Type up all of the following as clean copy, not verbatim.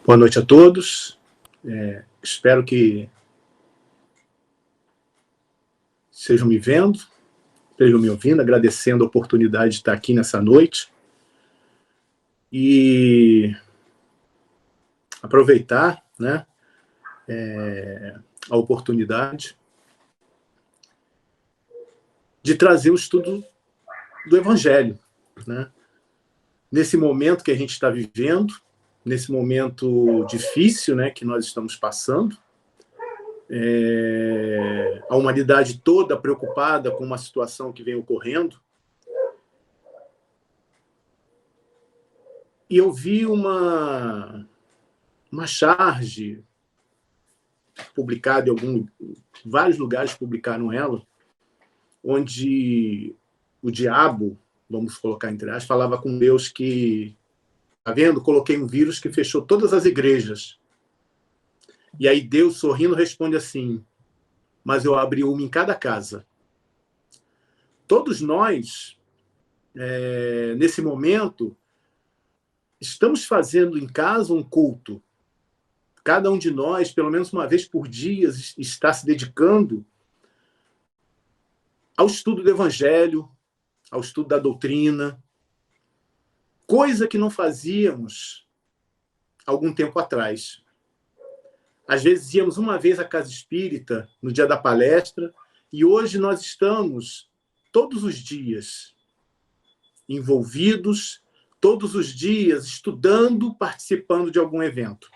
Boa noite a todos. Espero que estejam me vendo, estejam me ouvindo, agradecendo a oportunidade de estar aqui nessa noite. E aproveitar, né, a oportunidade de trazer o estudo do Evangelho, né? Nesse momento que a gente está vivendo, nesse momento difícil, né, que nós estamos passando, a humanidade toda preocupada com uma situação que vem ocorrendo, e eu vi uma charge publicada em vários lugares publicaram ela, onde o diabo, vamos colocar entre aspas, falava com Deus que, tá vendo? Coloquei um vírus que fechou todas as igrejas. E aí Deus, sorrindo, responde assim: mas eu abri uma em cada casa. Todos nós, nesse momento, estamos fazendo em casa um culto. Cada um de nós, pelo menos uma vez por dia, está se dedicando ao estudo do Evangelho, ao estudo da doutrina, coisa que não fazíamos algum tempo atrás. Às vezes íamos uma vez à casa espírita, no dia da palestra, e hoje nós estamos todos os dias envolvidos, todos os dias estudando, participando de algum evento.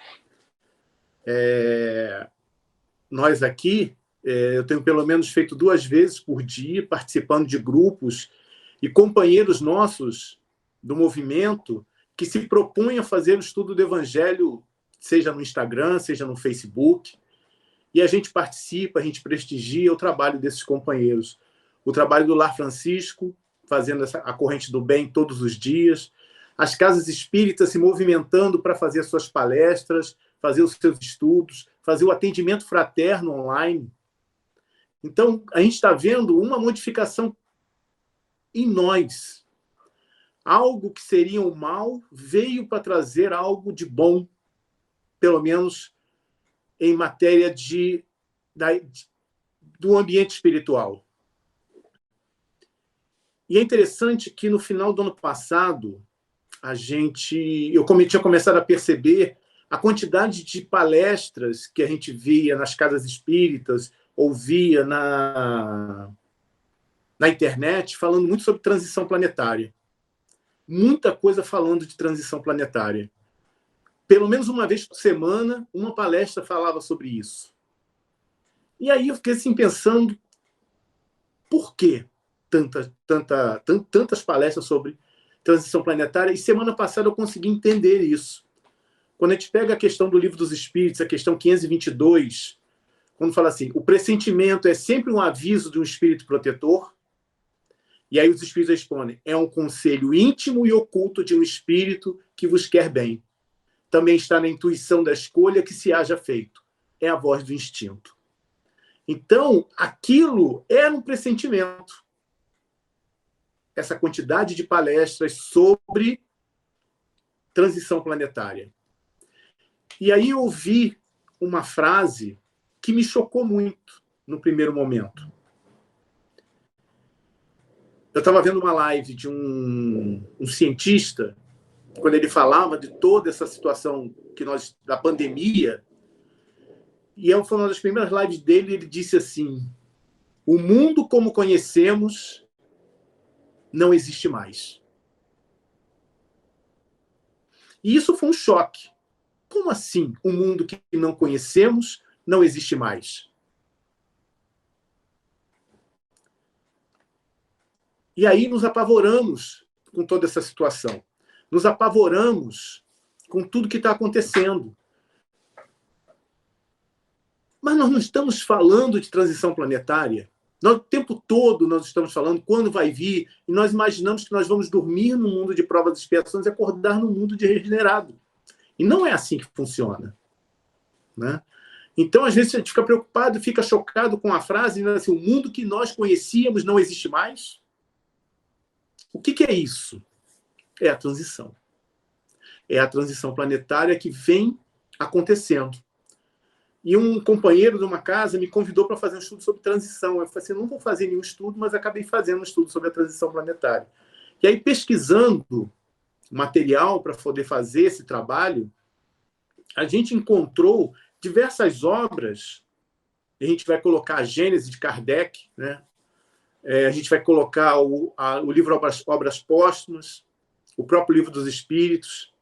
Nós aqui, eu tenho pelo menos feito 2 vezes por dia, participando de grupos e companheiros nossos do movimento que se propõem a fazer o estudo do Evangelho, seja no Instagram, seja no Facebook, e a gente participa, a gente prestigia o trabalho desses companheiros. O trabalho do Lar Francisco, fazendo a corrente do bem todos os dias, as casas espíritas se movimentando para fazer as suas palestras, fazer os seus estudos, fazer o atendimento fraterno online. Então, a gente está vendo uma modificação em nós. Algo que seria um mal veio para trazer algo de bom, pelo menos em matéria do ambiente espiritual. E é interessante que, no final do ano passado, eu tinha começado a perceber a quantidade de palestras que a gente via nas casas espíritas, ouvia na internet, falando muito sobre transição planetária. Muita coisa falando de transição planetária. Pelo menos uma vez por semana, uma palestra falava sobre isso. E aí eu fiquei assim pensando, por que tantas palestras sobre transição planetária? E semana passada eu consegui entender isso. Quando a gente pega a questão do Livro dos Espíritos, a questão 522, quando fala assim, o pressentimento é sempre um aviso de um espírito protetor, e aí os espíritos respondem, é um conselho íntimo e oculto de um espírito que vos quer bem. Também está na intuição da escolha que se haja feito. É a voz do instinto. Então, aquilo era um pressentimento. Essa quantidade de palestras sobre transição planetária. E aí eu ouvi uma frase que me chocou muito no primeiro momento. Eu estava vendo uma live de um cientista, quando ele falava de toda essa situação da pandemia, e foi uma das primeiras lives dele, ele disse assim, o mundo como conhecemos não existe mais. E isso foi um choque. Como assim o mundo que não conhecemos não existe mais? E aí nos apavoramos com toda essa situação. Nos apavoramos com tudo que está acontecendo. Mas nós não estamos falando de transição planetária. O tempo todo nós estamos falando quando vai vir, e nós imaginamos que nós vamos dormir no mundo de provas e expiações e acordar no mundo de regenerado. E não é assim que funciona. Né? Então, às vezes, a gente fica preocupado, fica chocado com a frase, assim, o mundo que nós conhecíamos não existe mais. O que é isso? É a transição. É a transição planetária que vem acontecendo. E um companheiro de uma casa me convidou para fazer um estudo sobre transição. Eu falei assim, não vou fazer nenhum estudo, mas acabei fazendo um estudo sobre a transição planetária. E aí, pesquisando material para poder fazer esse trabalho, a gente encontrou diversas obras. A gente vai colocar a Gênese de Kardec, né? A gente vai colocar o livro Obras Póstumas, o próprio Livro dos Espíritos.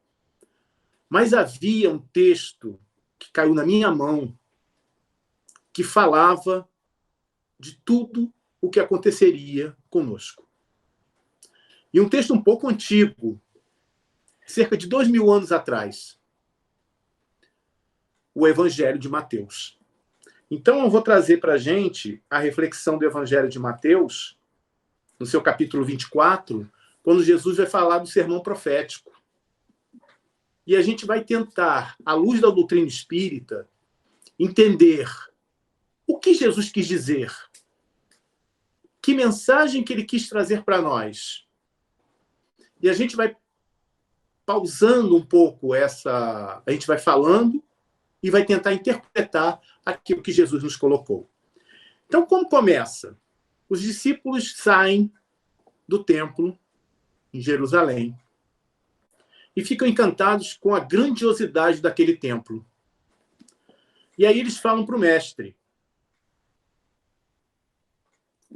Mas havia um texto que caiu na minha mão, que falava de tudo o que aconteceria conosco. E um texto um pouco antigo, cerca de 2000 anos atrás, o Evangelho de Mateus. Então, eu vou trazer para a gente a reflexão do Evangelho de Mateus, no seu capítulo 24, quando Jesus vai falar do sermão profético. E a gente vai tentar, à luz da doutrina espírita, entender o que Jesus quis dizer, que mensagem que ele quis trazer para nós. E a gente vai pausando um pouco a gente vai falando e vai tentar interpretar aquilo que Jesus nos colocou. Então, como começa? Os discípulos saem do templo em Jerusalém e ficam encantados com a grandiosidade daquele templo. E aí eles falam para o mestre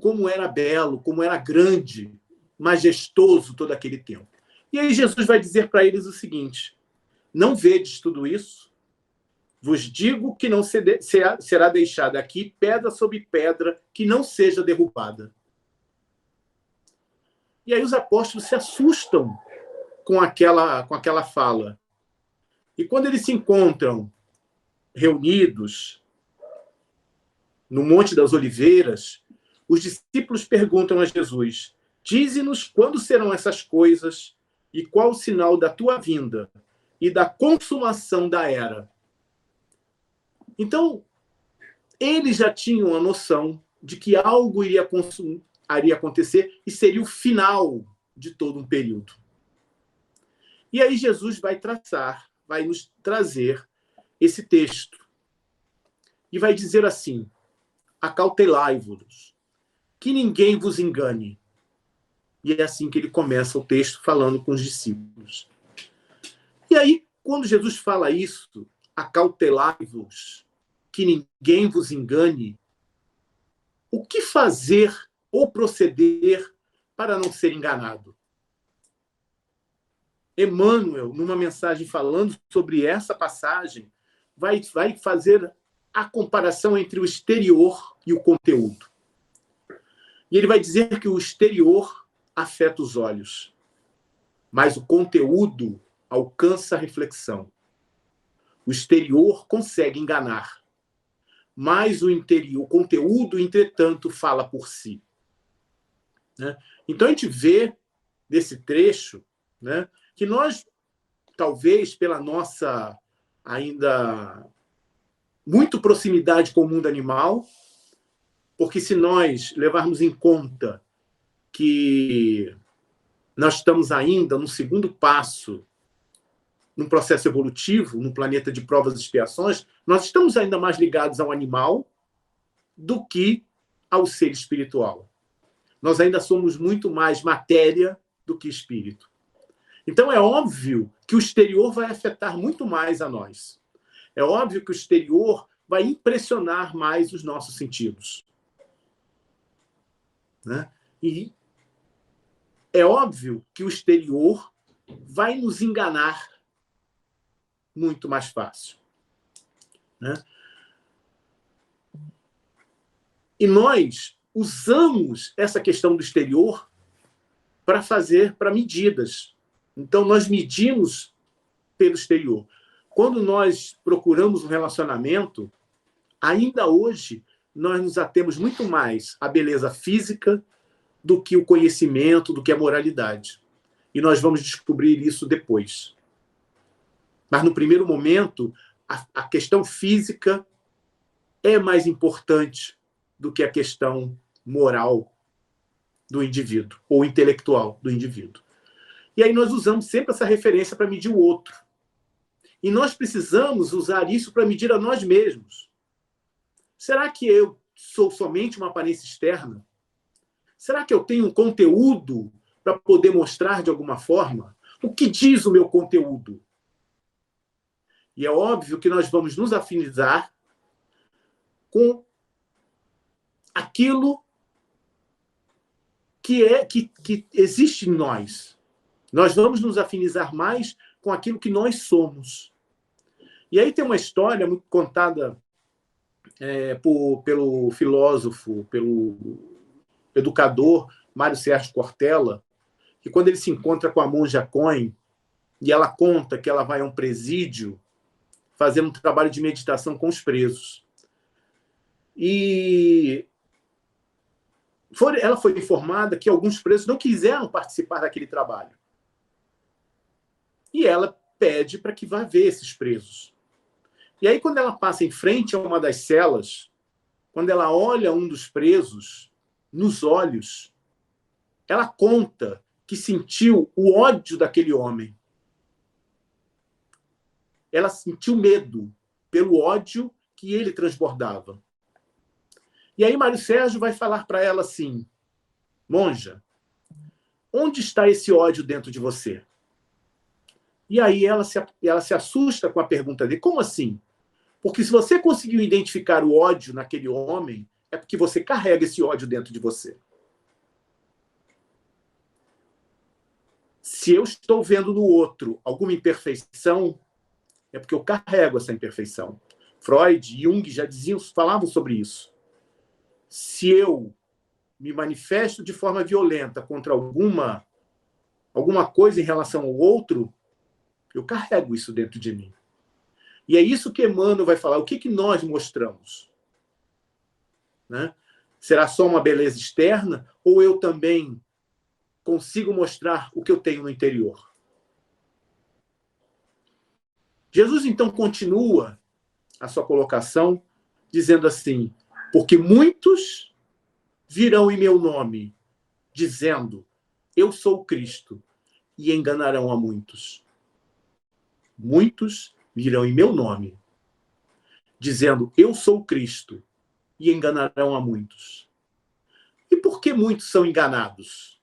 como era belo, como era grande, majestoso todo aquele templo. E aí Jesus vai dizer para eles o seguinte: não vedes tudo isso? Vos digo que não será deixada aqui pedra sobre pedra que não seja derrubada. E aí os apóstolos se assustam com aquela fala. E quando eles se encontram reunidos no Monte das Oliveiras, os discípulos perguntam a Jesus: dize-nos quando serão essas coisas e qual o sinal da tua vinda e da consumação da era. Então, eles já tinham a noção de que algo iria acontecer e seria o final de todo um período. E aí Jesus vai nos trazer esse texto e vai dizer assim: acautelai-vos, que ninguém vos engane. E é assim que ele começa o texto falando com os discípulos. E aí, quando Jesus fala isso, acautelai-vos, que ninguém vos engane, o que fazer ou proceder para não ser enganado? Emmanuel, numa mensagem falando sobre essa passagem, vai fazer a comparação entre o exterior e o conteúdo. E ele vai dizer que o exterior afeta os olhos, mas o conteúdo alcança a reflexão. O exterior consegue enganar, mas o conteúdo, entretanto, fala por si. Né? Então, a gente vê desse trecho, né, que nós, talvez, pela nossa ainda muito proximidade com o mundo animal, porque se nós levarmos em conta que nós estamos ainda no segundo passo num processo evolutivo, no planeta de provas e expiações, nós estamos ainda mais ligados ao animal do que ao ser espiritual. Nós ainda somos muito mais matéria do que espírito. Então, é óbvio que o exterior vai afetar muito mais a nós. É óbvio que o exterior vai impressionar mais os nossos sentidos. Né? E é óbvio que o exterior vai nos enganar muito mais fácil. Né? E nós usamos essa questão do exterior para medidas. Então, nós medimos pelo exterior. Quando nós procuramos um relacionamento, ainda hoje, nós nos atemos muito mais à beleza física do que o conhecimento, do que a moralidade. E nós vamos descobrir isso depois. Mas, no primeiro momento, a questão física é mais importante do que a questão moral do indivíduo, ou intelectual do indivíduo. E aí nós usamos sempre essa referência para medir o outro. E nós precisamos usar isso para medir a nós mesmos. Será que eu sou somente uma aparência externa? Será que eu tenho um conteúdo para poder mostrar de alguma forma? O que diz o meu conteúdo? E é óbvio que nós vamos nos afinizar com aquilo que existe em nós. Nós vamos nos afinizar mais com aquilo que nós somos. E aí tem uma história muito contada pelo filósofo, pelo educador Mário Sérgio Cortella, que quando ele se encontra com a monja Cohen, e ela conta que ela vai a um presídio fazer um trabalho de meditação com os presos. E ela foi informada que alguns presos não quiseram participar daquele trabalho. E ela pede para que vá ver esses presos. E aí, quando ela passa em frente a uma das celas, quando ela olha um dos presos nos olhos, ela conta que sentiu o ódio daquele homem. Ela sentiu medo pelo ódio que ele transbordava. E aí Mário Sérgio vai falar para ela assim: monja, onde está esse ódio dentro de você? E aí ela se assusta com a pergunta dele: como assim? Porque se você conseguiu identificar o ódio naquele homem, é porque você carrega esse ódio dentro de você. Se eu estou vendo no outro alguma imperfeição, é porque eu carrego essa imperfeição. Freud e Jung já falavam sobre isso. Se eu me manifesto de forma violenta contra alguma coisa em relação ao outro, eu carrego isso dentro de mim. E é isso que Emmanuel vai falar. O que nós mostramos? Né? Será só uma beleza externa ou eu também consigo mostrar o que eu tenho no interior? Jesus, então, continua a sua colocação dizendo assim: porque muitos virão em meu nome, dizendo, eu sou o Cristo, e enganarão a muitos. Muitos virão em meu nome, dizendo, eu sou o Cristo, e enganarão a muitos. E por que muitos são enganados?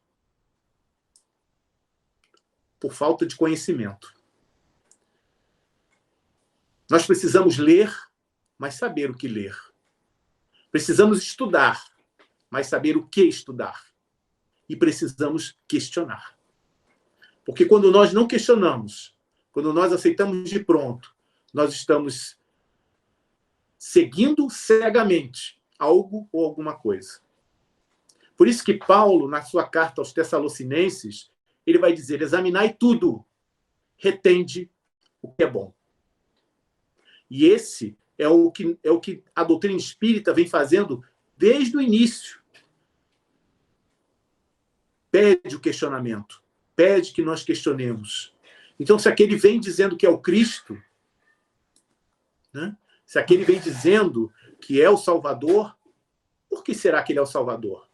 Por falta de conhecimento. Nós precisamos ler, mas saber o que ler. Precisamos estudar, mas saber o que estudar. E precisamos questionar. Porque quando nós não questionamos, quando nós aceitamos de pronto, nós estamos seguindo cegamente algo ou alguma coisa. Por isso que Paulo, na sua carta aos Tessalonicenses, ele vai dizer, examinai tudo, retende o que é bom. E esse é o que a doutrina espírita vem fazendo desde o início. Pede o questionamento, pede que nós questionemos. Então, se aquele vem dizendo que é o Cristo, né? Se aquele vem dizendo que é o Salvador, por que será que ele é o Salvador?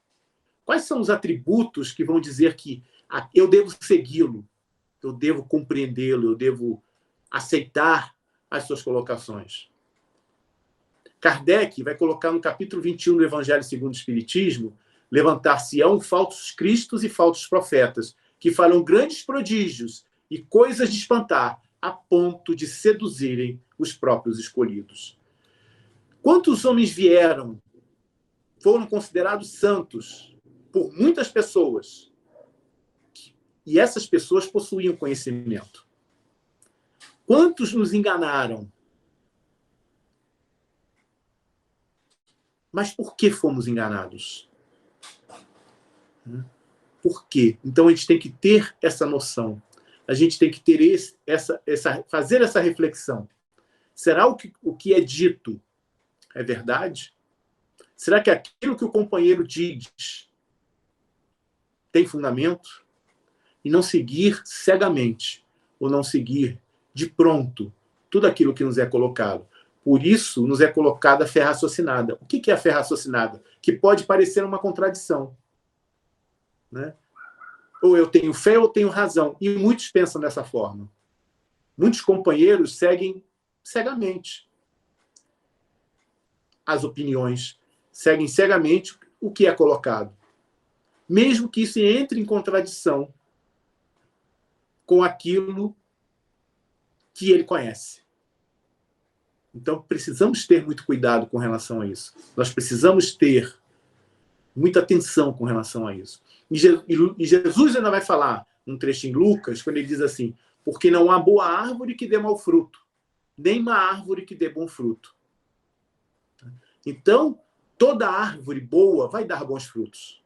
Quais são os atributos que vão dizer que eu devo segui-lo, eu devo compreendê-lo, eu devo aceitar as suas colocações? Kardec vai colocar no capítulo 21 do Evangelho segundo o Espiritismo, levantar-se-ão falsos cristos e falsos profetas, que farão grandes prodígios e coisas de espantar, a ponto de seduzirem os próprios escolhidos. Quantos homens vieram, foram considerados santos por muitas pessoas, e essas pessoas possuíam conhecimento? Quantos nos enganaram? Mas por que fomos enganados? Por quê? Então a gente tem que ter essa noção. A gente tem que ter fazer essa reflexão. Será o que é dito é verdade? Será que aquilo que o companheiro diz tem fundamento? E não seguir cegamente, ou não seguir de pronto tudo aquilo que nos é colocado. Por isso, nos é colocada a fé raciocinada. O que é a fé raciocinada? Que pode parecer uma contradição. Né? Ou eu tenho fé ou eu tenho razão. E muitos pensam dessa forma. Muitos companheiros seguem cegamente as opiniões, seguem cegamente o que é colocado, mesmo que isso entre em contradição com aquilo que ele conhece. Então, precisamos ter muito cuidado com relação a isso. Nós precisamos ter muita atenção com relação a isso. E Jesus ainda vai falar, num trecho em Lucas, quando ele diz assim, porque não há boa árvore que dê mau fruto, nem má árvore que dê bom fruto. Então, toda árvore boa vai dar bons frutos.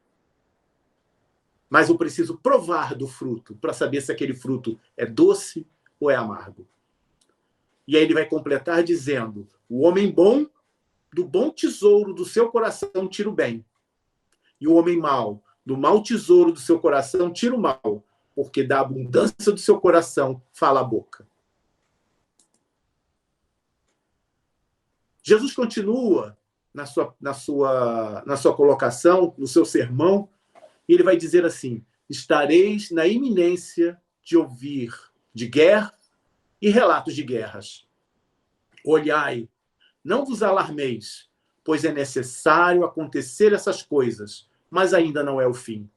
Mas eu preciso provar do fruto para saber se aquele fruto é doce ou é amargo. E aí ele vai completar dizendo, o homem bom, do bom tesouro do seu coração tira o bem. E o homem mau, do mau tesouro do seu coração tira o mal, porque da abundância do seu coração fala a boca. Jesus continua na sua colocação, no seu sermão, e ele vai dizer assim, estareis na iminência de ouvir de guerra e relatos de guerras. Olhai, não vos alarmeis, pois é necessário acontecer essas coisas, mas ainda não é o fim.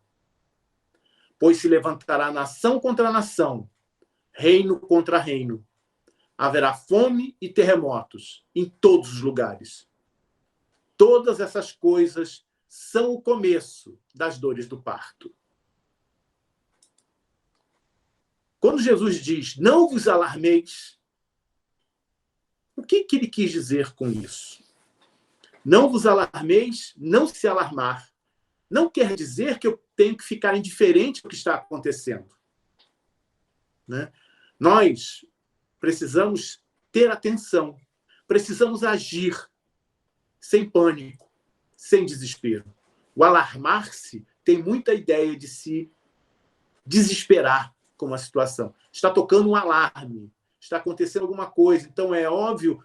Pois se levantará nação contra nação, reino contra reino. Haverá fome e terremotos em todos os lugares. Todas essas coisas são o começo das dores do parto. Quando Jesus diz, não vos alarmeis, o que ele quis dizer com isso? Não vos alarmeis, não se alarmar. Não quer dizer que eu tenho que ficar indiferente ao que está acontecendo. Né? Nós precisamos ter atenção, precisamos agir sem pânico, sem desespero. O alarmar-se tem muita ideia de se desesperar com uma situação. Está tocando um alarme, está acontecendo alguma coisa, então é óbvio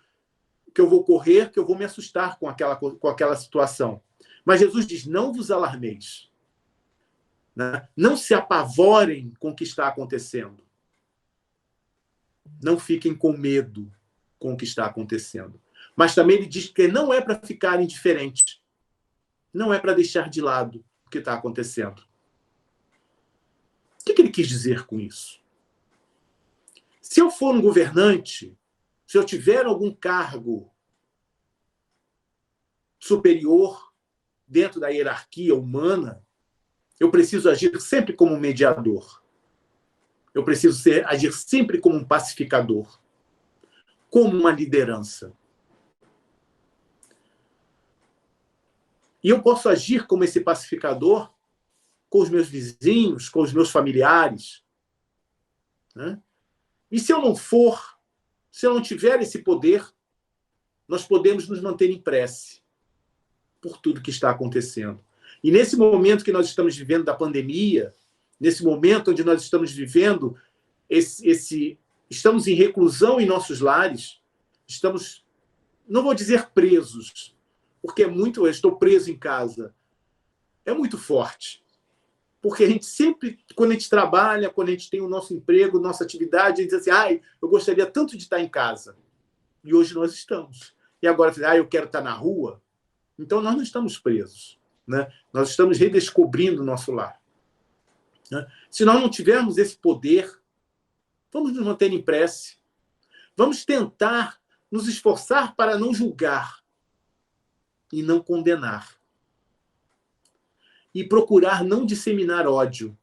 que eu vou correr, que eu vou me assustar com aquela situação. Mas Jesus diz, não vos alarmeis. Né? Não se apavorem com o que está acontecendo. Não fiquem com medo com o que está acontecendo. Mas também ele diz que não é para ficar indiferente. Não é para deixar de lado o que está acontecendo. O que ele quis dizer com isso? Se eu for um governante, se eu tiver algum cargo superior dentro da hierarquia humana, eu preciso agir sempre como um mediador. Eu preciso agir sempre como um pacificador, como uma liderança. E eu posso agir como esse pacificador com os meus vizinhos, com os meus familiares. Né? E se eu não for, se eu não tiver esse poder, nós podemos nos manter em prece por tudo que está acontecendo. E nesse momento que nós estamos vivendo da pandemia, nesse momento onde nós estamos vivendo estamos em reclusão em nossos lares, estamos, não vou dizer presos, porque eu estou preso em casa. É muito forte. Porque a gente sempre, quando a gente trabalha, quando a gente tem o nosso emprego, nossa atividade, a gente diz assim, eu gostaria tanto de estar em casa. E hoje nós estamos. E agora, eu quero estar na rua. Então, nós não estamos presos. Né? Nós estamos redescobrindo o nosso lar. Né? Se nós não tivermos esse poder, vamos nos manter em prece. Vamos tentar nos esforçar para não julgar e não condenar. E procurar não disseminar ódio.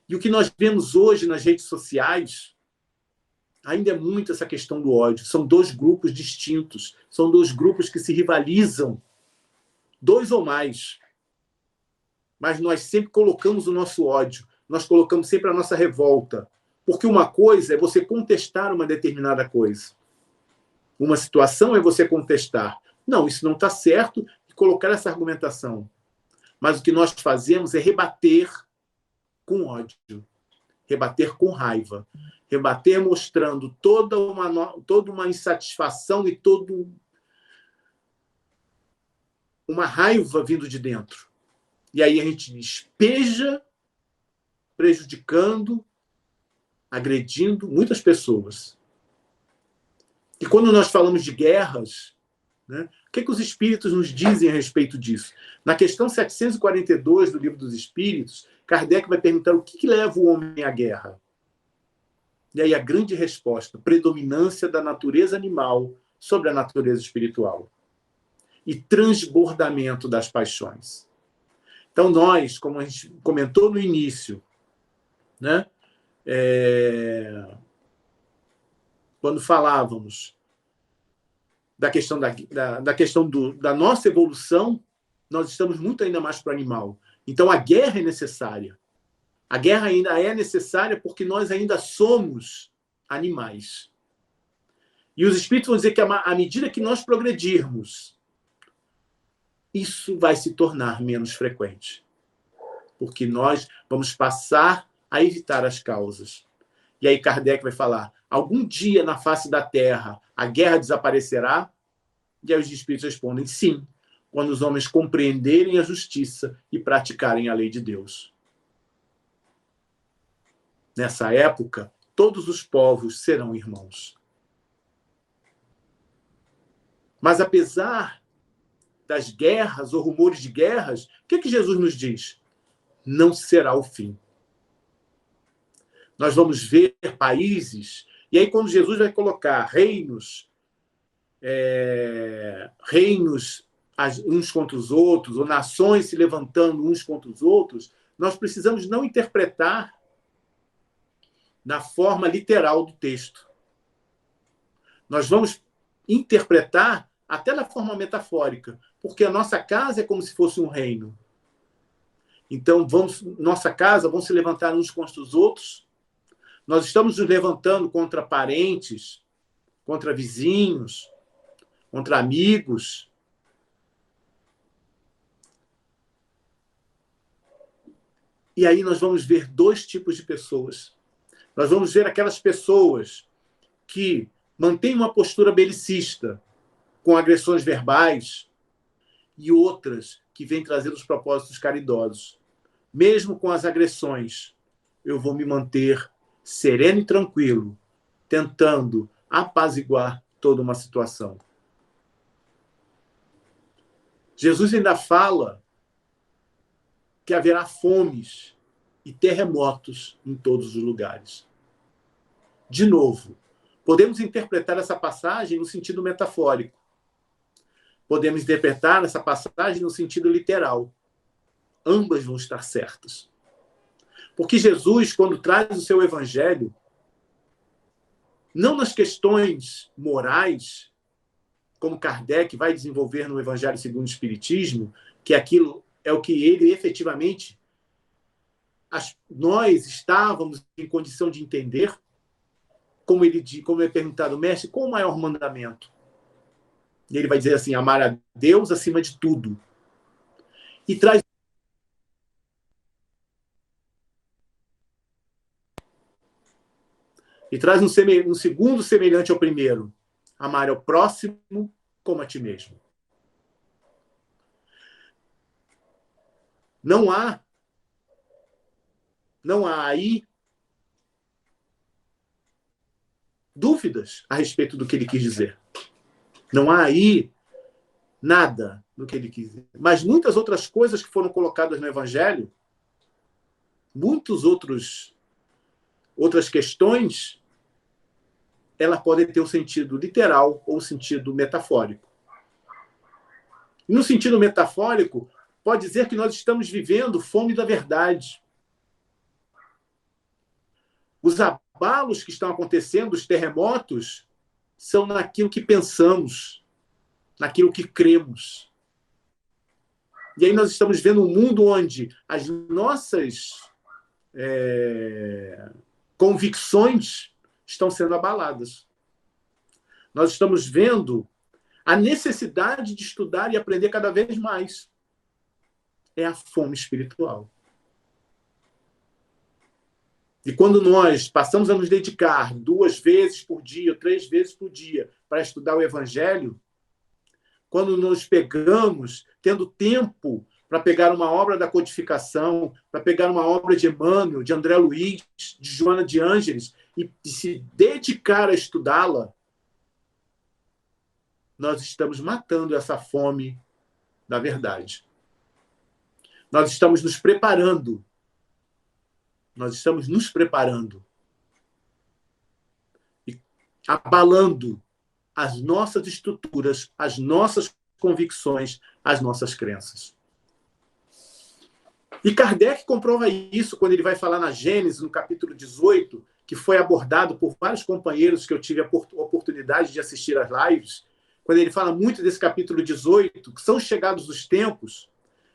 E o que nós vemos hoje nas redes sociais ainda é muito essa questão do ódio. São dois grupos distintos, são dois grupos que se rivalizam, dois ou mais. Mas nós sempre colocamos o nosso ódio, nós colocamos sempre a nossa revolta. Porque uma coisa é você contestar uma determinada coisa. Uma situação é você contestar. Não, isso não está certo, e colocar essa argumentação. Mas o que nós fazemos é rebater com ódio, rebater com raiva, rebater mostrando toda uma insatisfação e toda uma raiva vindo de dentro. E aí a gente despeja, prejudicando agredindo muitas pessoas. E quando nós falamos de guerras, né, o que os espíritos nos dizem a respeito disso? Na questão 742 do Livro dos Espíritos, Kardec vai perguntar o que leva o homem à guerra. E aí a grande resposta: predominância da natureza animal sobre a natureza espiritual. E transbordamento das paixões. Então nós, como a gente comentou no início, né, quando falávamos da questão, da nossa evolução, nós estamos muito ainda mais para o animal. Então a guerra é necessária. A guerra ainda é necessária porque nós ainda somos animais. E os espíritos vão dizer que à medida que nós progredirmos, isso vai se tornar menos frequente. Porque nós vamos passar a evitar as causas. E aí Kardec vai falar: algum dia na face da Terra a guerra desaparecerá? E aí os espíritos respondem: sim, quando os homens compreenderem a justiça e praticarem a lei de Deus. Nessa época, todos os povos serão irmãos. Mas apesar das guerras ou rumores de guerras, o que Jesus nos diz? Não será o fim. Nós vamos ver países, e aí quando Jesus vai colocar reinos uns contra os outros, ou nações se levantando uns contra os outros, nós precisamos não interpretar na forma literal do texto. Nós vamos interpretar até na forma metafórica, porque a nossa casa é como se fosse um reino. Então, nossa casa vão se levantar uns contra os outros. Nós estamos nos levantando contra parentes, contra vizinhos, contra amigos. E aí nós vamos ver dois tipos de pessoas. Nós vamos ver aquelas pessoas que mantêm uma postura belicista, com agressões verbais, e outras que vêm trazer os propósitos caridosos. Mesmo com as agressões, eu vou me manter sereno e tranquilo, tentando apaziguar toda uma situação. Jesus ainda fala que haverá fomes e terremotos em todos os lugares. De novo, podemos interpretar essa passagem no sentido metafórico. Podemos interpretar essa passagem no sentido literal. Ambas vão estar certas. Porque Jesus, quando traz o seu evangelho, não nas questões morais, como Kardec vai desenvolver no Evangelho segundo o Espiritismo, que aquilo é o que ele efetivamente nós estávamos em condição de entender, como é perguntado, mestre, qual o maior mandamento? E ele vai dizer assim: amar a Deus acima de tudo. E traz um segundo semelhante ao primeiro: amar ao próximo como a ti mesmo. Não há aí dúvidas a respeito do que ele quis dizer. Não há aí nada do que ele quis dizer. Mas muitas outras coisas que foram colocadas no Evangelho, outras questões, elas podem ter um sentido literal ou um sentido metafórico. E no sentido metafórico, pode dizer que nós estamos vivendo fome da verdade. Os abalos que estão acontecendo, os terremotos, são naquilo que pensamos, naquilo que cremos. E aí nós estamos vendo um mundo onde as nossas convicções estão sendo abaladas. Nós estamos vendo a necessidade de estudar e aprender cada vez mais. É a fome espiritual. E quando nós passamos a nos dedicar 2 vezes por dia, 3 vezes por dia, para estudar o Evangelho, quando nos pegamos tendo tempo para pegar uma obra da codificação, para pegar uma obra de Emmanuel, de André Luiz, de Joana de Ângeles, e se dedicar a estudá-la, nós estamos matando essa fome da verdade. Nós estamos nos preparando. Nós estamos nos preparando e abalando as nossas estruturas, as nossas convicções, as nossas crenças. E Kardec comprova isso quando ele vai falar na Gênesis, no capítulo 18, que foi abordado por vários companheiros que eu tive a oportunidade de assistir às lives, quando ele fala muito desse capítulo 18, que são chegados os tempos,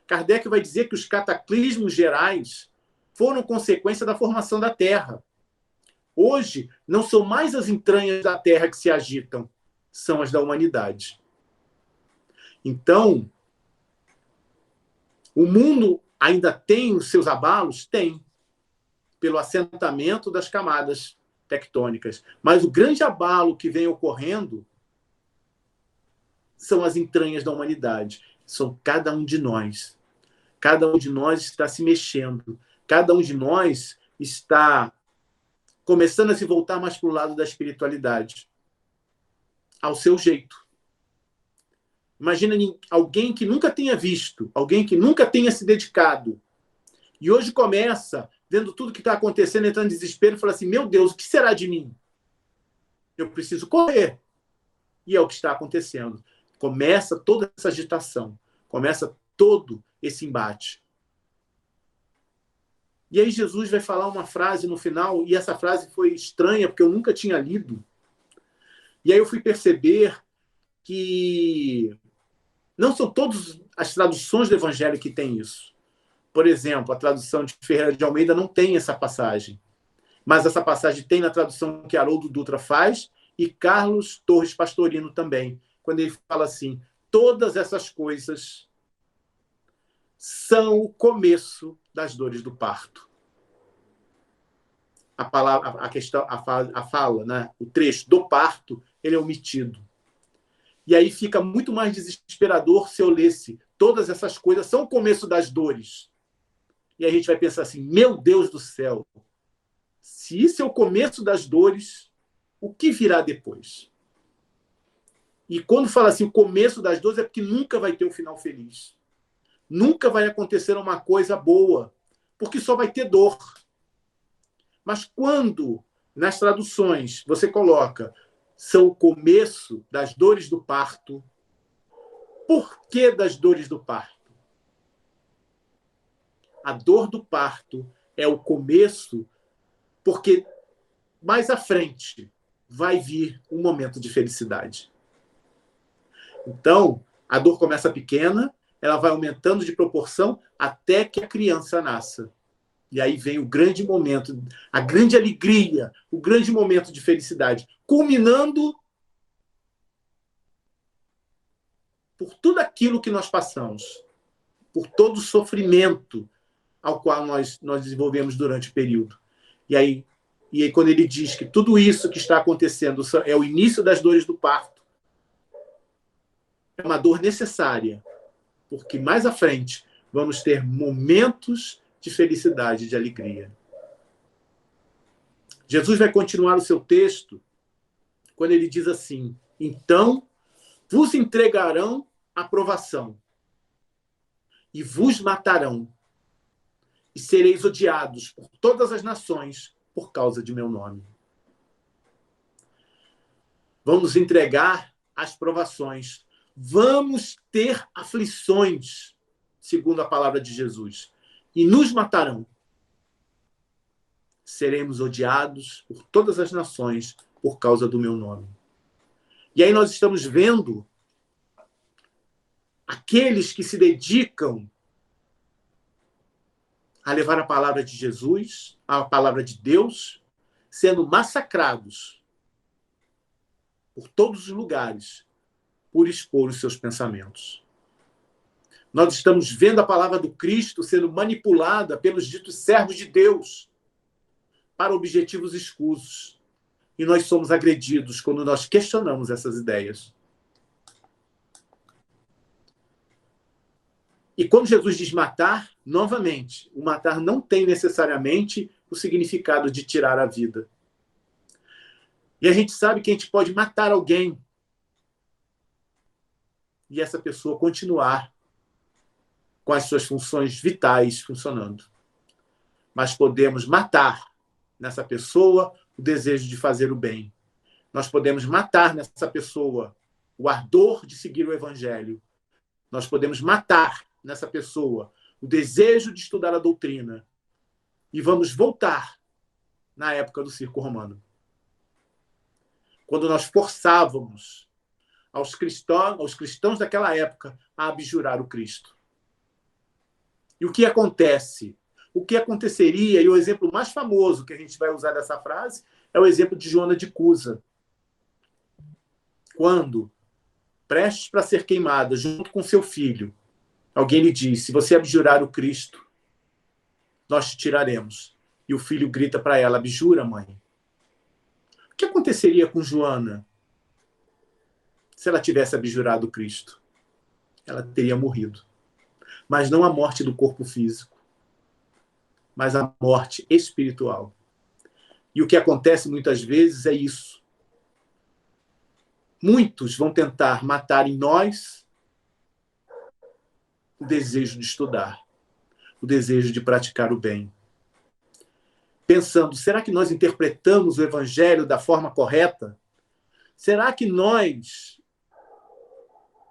Kardec vai dizer que os cataclismos gerais foram consequência da formação da Terra. Hoje, não são mais as entranhas da Terra que se agitam, são as da humanidade. Então, o mundo ainda tem os seus abalos? Tem, pelo assentamento das camadas tectônicas. Mas o grande abalo que vem ocorrendo são as entranhas da humanidade. São cada um de nós. Cada um de nós está se mexendo. Cada um de nós está começando a se voltar mais para o lado da espiritualidade. Ao seu jeito. Imagina alguém que nunca tenha visto, alguém que nunca tenha se dedicado, e hoje começa, vendo tudo que está acontecendo, entrando em desespero, e fala assim, meu Deus, o que será de mim? Eu preciso correr. E é o que está acontecendo. Começa toda essa agitação, começa todo esse embate. E aí Jesus vai falar uma frase no final, e essa frase foi estranha, porque eu nunca tinha lido. E aí eu fui perceber que não são todas as traduções do Evangelho que têm isso. Por exemplo, a tradução de Ferreira de Almeida não tem essa passagem. Mas essa passagem tem na tradução que Haroldo Dutra faz e Carlos Torres Pastorino também, quando ele fala assim, todas essas coisas são o começo das dores do parto. A palavra, a questão, a fala, né? O trecho do parto, ele é omitido. E aí fica muito mais desesperador se eu lesse todas essas coisas são o começo das dores. E a gente vai pensar assim, meu Deus do céu, se isso é o começo das dores, o que virá depois? E quando fala assim, o começo das dores é porque nunca vai ter um final feliz. Nunca vai acontecer uma coisa boa, porque só vai ter dor. Mas quando, nas traduções, você coloca são o começo das dores do parto. Por que das dores do parto? A dor do parto é o começo, porque mais à frente vai vir um momento de felicidade. Então, a dor começa pequena, ela vai aumentando de proporção até que a criança nasça. E aí vem o grande momento, a grande alegria, o grande momento de felicidade, culminando por tudo aquilo que nós passamos, por todo o sofrimento ao qual nós desenvolvemos durante o período. E aí, quando ele diz que tudo isso que está acontecendo é o início das dores do parto, é uma dor necessária, porque mais à frente vamos ter momentos de felicidade, de alegria. Jesus vai continuar o seu texto quando ele diz assim, então vos entregarão a provação e vos matarão e sereis odiados por todas as nações por causa de meu nome. Vamos entregar as provações. Vamos ter aflições, segundo a palavra de Jesus. E nos matarão. Seremos odiados por todas as nações por causa do meu nome. E aí nós estamos vendo aqueles que se dedicam a levar a palavra de Jesus, a palavra de Deus, sendo massacrados por todos os lugares por expor os seus pensamentos. Nós estamos vendo a palavra do Cristo sendo manipulada pelos ditos servos de Deus para objetivos escusos. E nós somos agredidos quando nós questionamos essas ideias. E quando Jesus diz matar, novamente, o matar não tem necessariamente o significado de tirar a vida. E a gente sabe que a gente pode matar alguém e essa pessoa continuar com as suas funções vitais funcionando. Mas podemos matar nessa pessoa o desejo de fazer o bem. Nós podemos matar nessa pessoa o ardor de seguir o evangelho. Nós podemos matar nessa pessoa o desejo de estudar a doutrina. E vamos voltar na época do circo romano, quando nós forçávamos aos cristãos daquela época a abjurar o Cristo. E o que acontece? O que aconteceria, e o exemplo mais famoso que a gente vai usar dessa frase é o exemplo de Joana de Cusa. Quando, prestes para ser queimada, junto com seu filho, alguém lhe diz: se você abjurar o Cristo, nós te tiraremos. E o filho grita para ela: abjura, mãe. O que aconteceria com Joana se ela tivesse abjurado o Cristo? Ela teria morrido. Mas não a morte do corpo físico, mas a morte espiritual. E o que acontece muitas vezes é isso. Muitos vão tentar matar em nós o desejo de estudar, o desejo de praticar o bem. Pensando, será que nós interpretamos o evangelho da forma correta? Será que nós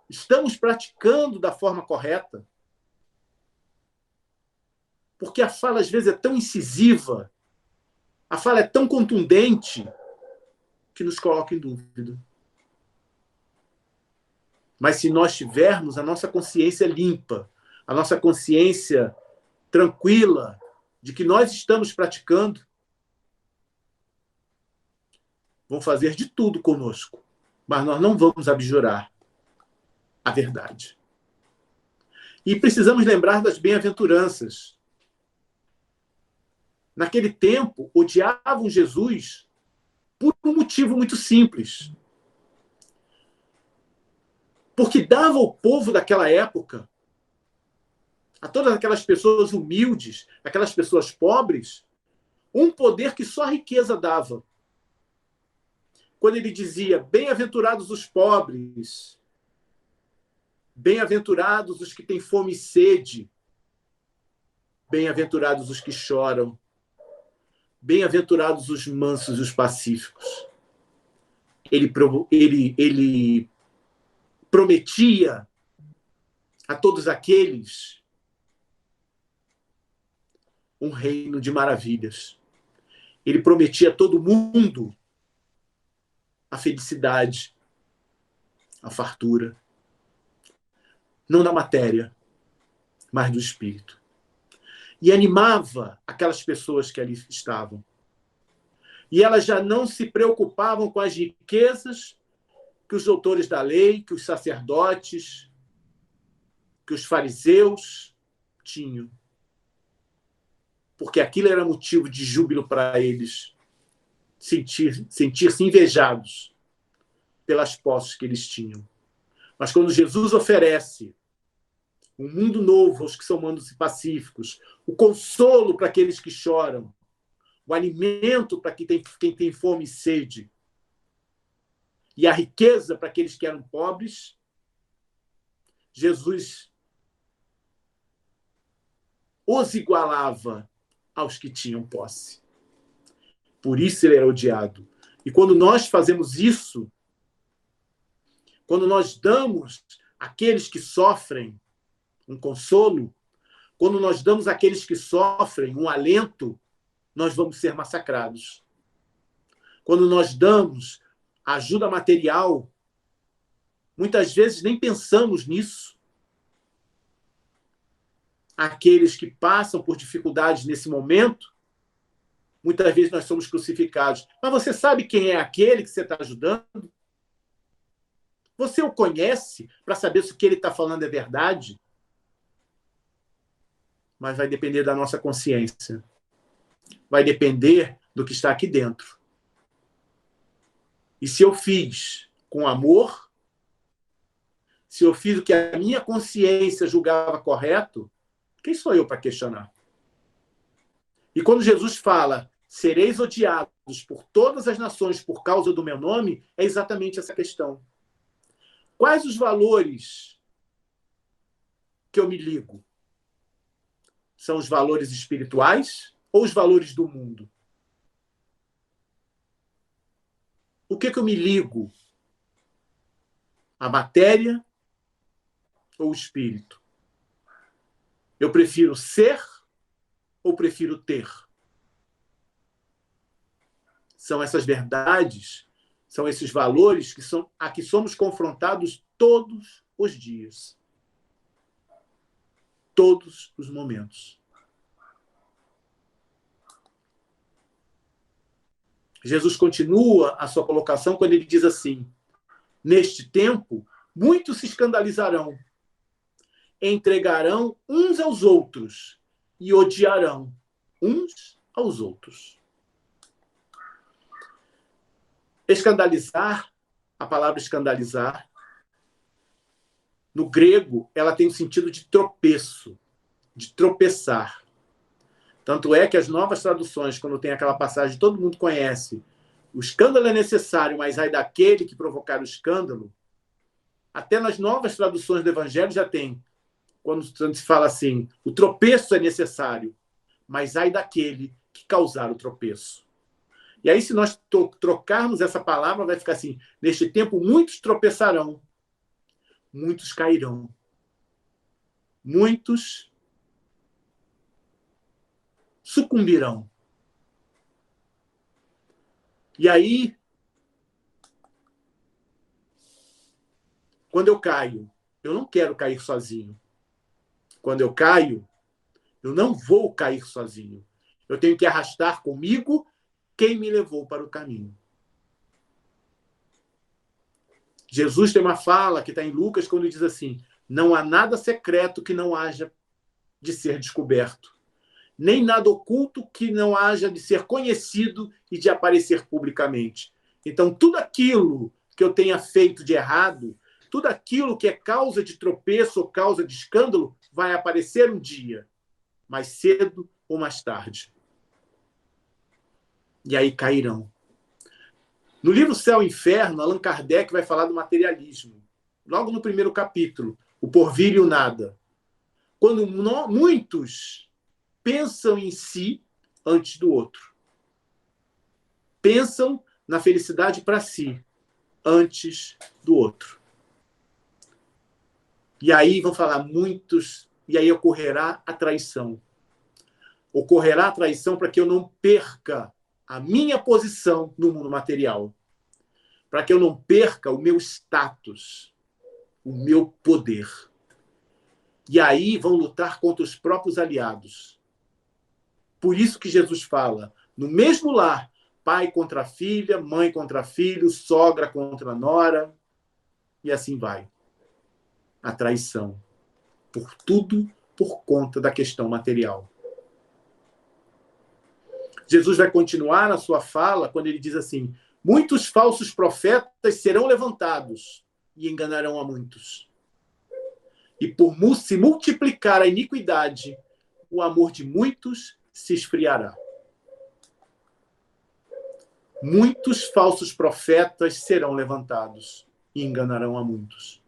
estamos praticando da forma correta? Porque a fala, às vezes, é tão incisiva, a fala é tão contundente, que nos coloca em dúvida. Mas se nós tivermos a nossa consciência limpa, a nossa consciência tranquila de que nós estamos praticando, vão fazer de tudo conosco, mas nós não vamos abjurar a verdade. E precisamos lembrar das bem-aventuranças. Naquele tempo, odiavam Jesus por um motivo muito simples. Porque dava ao povo daquela época, a todas aquelas pessoas humildes, aquelas pessoas pobres, um poder que só a riqueza dava. Quando ele dizia: bem-aventurados os pobres, bem-aventurados os que têm fome e sede, bem-aventurados os que choram, bem-aventurados os mansos e os pacíficos. Ele prometia a todos aqueles um reino de maravilhas. Ele prometia a todo mundo a felicidade, a fartura, não da matéria, mas do espírito. E animava aquelas pessoas que ali estavam. E elas já não se preocupavam com as riquezas que os doutores da lei, que os sacerdotes, que os fariseus tinham. Porque aquilo era motivo de júbilo para eles, sentir-se invejados pelas posses que eles tinham. Mas quando Jesus oferece um mundo novo aos que são mansos e pacíficos, o consolo para aqueles que choram, o alimento para quem tem fome e sede, e a riqueza para aqueles que eram pobres, Jesus os igualava aos que tinham posse. Por isso ele era odiado. E quando nós fazemos isso, quando nós damos àqueles que sofrem um consolo, quando nós damos àqueles que sofrem um alento, nós vamos ser massacrados. Quando nós damos ajuda material, muitas vezes nem pensamos nisso. Aqueles que passam por dificuldades nesse momento, muitas vezes nós somos crucificados. Mas você sabe quem é aquele que você está ajudando? Você o conhece para saber se o que ele está falando é verdade? Mas vai depender da nossa consciência. Vai depender do que está aqui dentro. E se eu fiz com amor, se eu fiz o que a minha consciência julgava correto, quem sou eu para questionar? E quando Jesus fala, sereis odiados por todas as nações por causa do meu nome, é exatamente essa questão. Quais os valores que eu me ligo? São os valores espirituais ou os valores do mundo? O que eu me ligo? A matéria ou o espírito? Eu prefiro ser ou prefiro ter? São essas verdades, são esses valores a que somos confrontados todos os dias. Todos os momentos. Jesus continua a sua colocação quando ele diz assim: neste tempo, muitos se escandalizarão, entregarão uns aos outros e odiarão uns aos outros. Escandalizar, a palavra escandalizar, no grego, ela tem o sentido de tropeço, de tropeçar. Tanto é que as novas traduções, quando tem aquela passagem que todo mundo conhece, o escândalo é necessário, mas ai daquele que provocar o escândalo, até nas novas traduções do Evangelho já tem, quando se fala assim, o tropeço é necessário, mas ai daquele que causar o tropeço. E aí, se nós trocarmos essa palavra, vai ficar assim, neste tempo muitos tropeçarão, muitos cairão, muitos sucumbirão. E aí, quando eu caio, eu não quero cair sozinho. Quando eu caio, eu não vou cair sozinho. Eu tenho que arrastar comigo quem me levou para o caminho. Jesus tem uma fala que está em Lucas quando ele diz assim: não há nada secreto que não haja de ser descoberto, nem nada oculto que não haja de ser conhecido e de aparecer publicamente. Então, tudo aquilo que eu tenha feito de errado, tudo aquilo que é causa de tropeço ou causa de escândalo, vai aparecer um dia, mais cedo ou mais tarde. E aí cairão. No livro Céu e Inferno, Allan Kardec vai falar do materialismo. Logo no primeiro capítulo, o porvir e o nada. Quando muitos pensam em si antes do outro. Pensam na felicidade para si antes do outro. E aí vão falar muitos, e aí ocorrerá a traição. Ocorrerá a traição para que eu não perca a minha posição no mundo material. Para que eu não perca o meu status, o meu poder. E aí vão lutar contra os próprios aliados. Por isso que Jesus fala, no mesmo lar, pai contra filha, mãe contra filho, sogra contra nora, e assim vai. A traição. Por tudo por conta da questão material. Jesus vai continuar a sua fala quando ele diz assim: muitos falsos profetas serão levantados e enganarão a muitos. E por se multiplicar a iniquidade, o amor de muitos se esfriará. Muitos falsos profetas serão levantados e enganarão a muitos.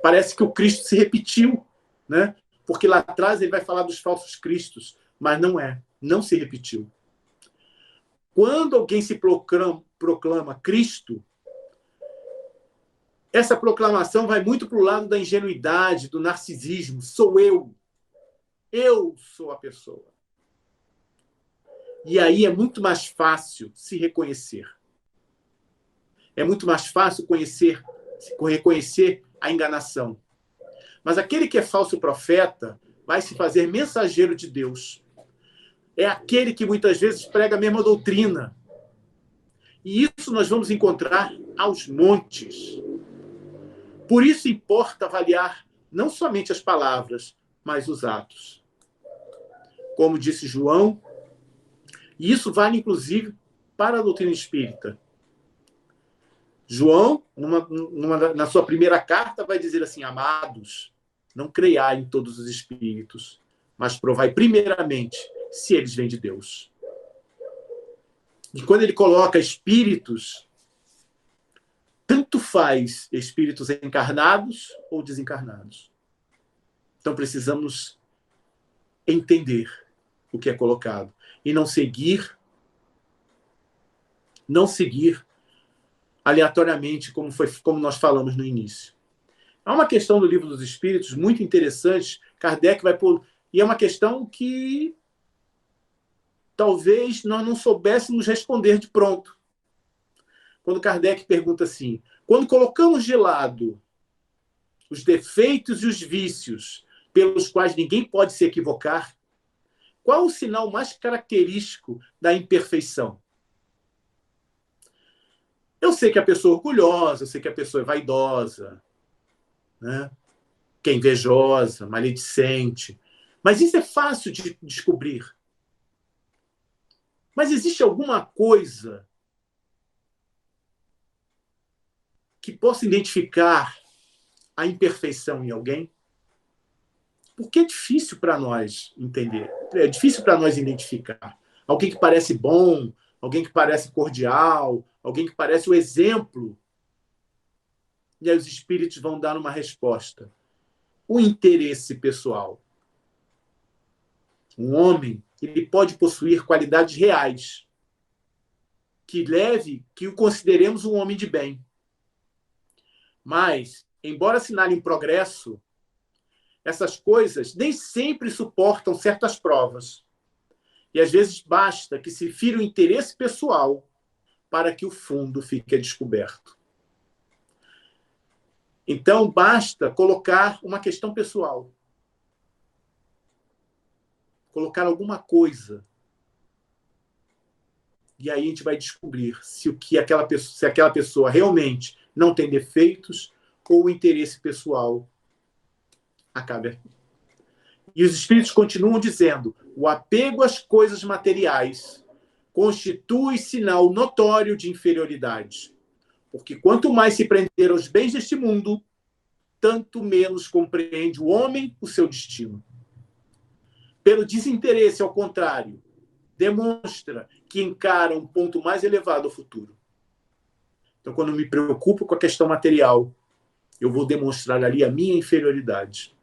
Parece que o Cristo se repetiu, né? Porque lá atrás ele vai falar dos falsos cristos, mas não é, não se repetiu. Quando alguém se proclama Cristo, essa proclamação vai muito para o lado da ingenuidade, do narcisismo. Sou eu. Eu sou a pessoa. E aí é muito mais fácil se reconhecer. É muito mais fácil reconhecer a enganação. Mas aquele que é falso profeta vai se fazer mensageiro de Deus. É aquele que muitas vezes prega a mesma doutrina. E isso nós vamos encontrar aos montes. Por isso importa avaliar não somente as palavras, mas os atos. Como disse João, e isso vale inclusive para a doutrina espírita. João, na sua primeira carta, vai dizer assim: amados, não creiai em todos os espíritos, mas provai primeiramente se eles vêm de Deus. E quando ele coloca espíritos, tanto faz espíritos encarnados ou desencarnados. Então precisamos entender o que é colocado e não seguir aleatoriamente, como nós falamos no início. Há uma questão do Livro dos Espíritos muito interessante. Kardec vai pôr, e é uma questão que talvez nós não soubéssemos responder de pronto. Quando Kardec pergunta assim: quando colocamos de lado os defeitos e os vícios pelos quais ninguém pode se equivocar, qual o sinal mais característico da imperfeição? Eu sei que a pessoa é orgulhosa, eu sei que a pessoa é vaidosa, né? Que é invejosa, maledicente. Mas isso é fácil de descobrir. Mas existe alguma coisa que possa identificar a imperfeição em alguém? Porque é difícil para nós entender, é difícil para nós identificar. Alguém que parece bom, alguém que parece cordial, alguém que parece o exemplo. E aí os espíritos vão dar uma resposta. O interesse pessoal. Um homem, ele pode possuir qualidades reais que o consideremos um homem de bem. Mas, embora assinalem progresso, essas coisas nem sempre suportam certas provas. E às vezes basta que se fira o interesse pessoal para que o fundo fique descoberto. Então, basta colocar uma questão pessoal. Colocar alguma coisa. E aí a gente vai descobrir se aquela pessoa realmente não tem defeitos ou o interesse pessoal acaba. E os espíritos continuam dizendo: o apego às coisas materiais constitui sinal notório de inferioridade. Porque quanto mais se prender aos bens deste mundo, tanto menos compreende o homem o seu destino. Pelo desinteresse, ao contrário, demonstra que encara um ponto mais elevado ao futuro. Então, quando eu me preocupo com a questão material, eu vou demonstrar ali a minha inferioridade.